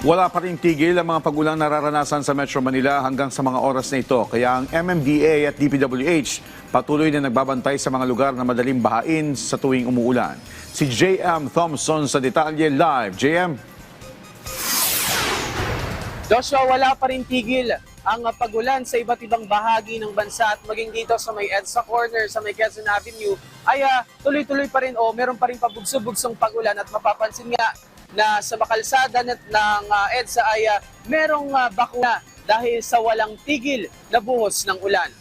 Wala pa rin tigil ang mga pagulang nararanasan sa Metro Manila hanggang sa mga oras na ito. Kaya ang MMDA at DPWH patuloy na nagbabantay sa mga lugar na madaling bahain sa tuwing umuulan. Si JM Thompson sa detalye live. JM? Joshua, wala pa rin tigil ang pagulan sa iba't ibang bahagi ng bansa at maging dito sa may EDSA Corner, sa may Quezon Avenue, ay tuloy-tuloy pa rin o meron pa rin pabugso-bugsong pagulan at mapapansin nga na sa makalsada ng EDSA ay merong bakuna dahil sa walang tigil na buhos ng ulan.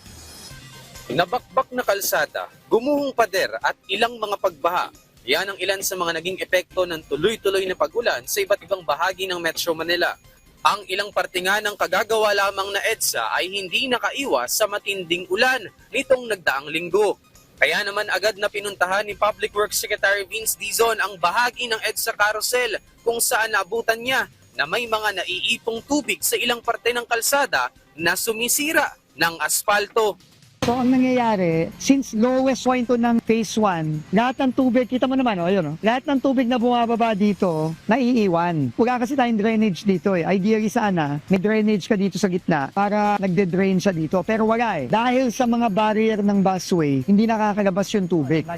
Nabakbak na kalsada, gumuhong pader at ilang mga pagbaha. Yan ang ilan sa mga naging epekto ng tuloy-tuloy na pagulan sa iba't ibang bahagi ng Metro Manila. Ang ilang parte nga ng kagagawa lamang na EDSA ay hindi nakaiwas sa matinding ulan nitong nagdaang linggo. Kaya naman agad na pinuntahan ni Public Works Secretary Vince Dizon ang bahagi ng EDSA Carousel kung saan naabutan niya na may mga naiipong tubig sa ilang parte ng kalsada na sumisira ng aspalto. So ang nangyayari, since lowest point to ng phase 1, lahat ng tubig, kita mo naman, ayun, lahat ng tubig na bumababa dito, naiiwan. Wala kasi tayong drainage dito eh. Ideally sana, may drainage ka dito sa gitna para nagde-drain siya dito. Pero wala eh. Dahil sa mga barrier ng busway, hindi nakakalabas yung tubig.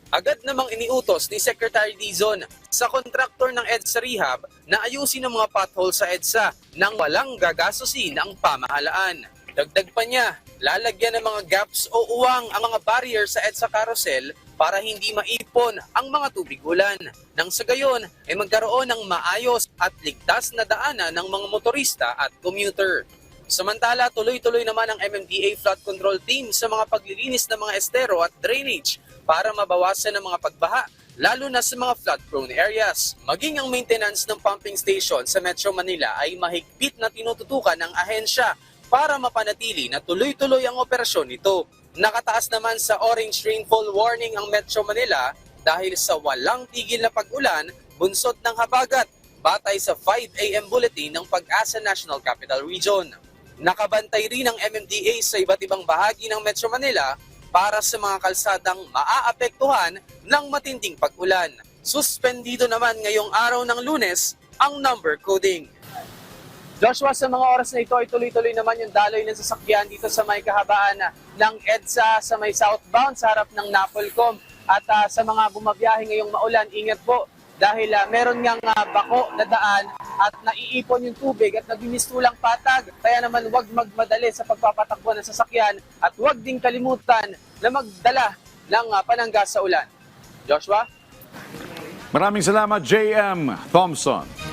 Agad namang iniutos ni Secretary Dizon sa kontraktor ng EDSA Rehab na ayusin ang mga pothole sa EDSA nang walang gagastusin ang pamahalaan. Dagdag pa niya, lalagyan ng mga gaps o uwang ang mga barrier sa EDSA Carousel para hindi maipon ang mga tubig ulan. Nang sa gayon ay magkaroon ng maayos at ligtas na daanan ng mga motorista at commuter. Samantala, tuloy-tuloy naman ang MMDA Flood Control Team sa mga paglilinis ng mga estero at drainage para mabawasan ang mga pagbaha, lalo na sa mga flood-prone areas. Maging ang maintenance ng pumping station sa Metro Manila ay mahigpit na tinututukan ng ahensya para mapanatili na tuloy-tuloy ang operasyon nito. Nakataas naman sa orange rainfall warning ang Metro Manila dahil sa walang tigil na pag-ulan, bunsod ng habagat, batay sa 5 AM bulletin ng Pag-asa National Capital Region. Nakabantay rin ang MMDA sa iba't ibang bahagi ng Metro Manila para sa mga kalsadang maaapektuhan ng matinding pag-ulan. Suspendido naman ngayong araw ng Lunes ang number coding. Joshua, sa mga oras na ito ay tuloy-tuloy naman yung daloy ng sasakyan dito sa may kahabaan ng EDSA sa may southbound sa harap ng Napolcom. At sa mga bumabiyahe ngayong maulan, ingat po dahil meron ngang bako na daan at naiipon yung tubig at nagmimistulang patag. Kaya naman huwag magmadali sa pagpapatakbo ng sasakyan at huwag ding kalimutan na magdala ng panangga sa ulan. Joshua? Maraming salamat, JM Thompson.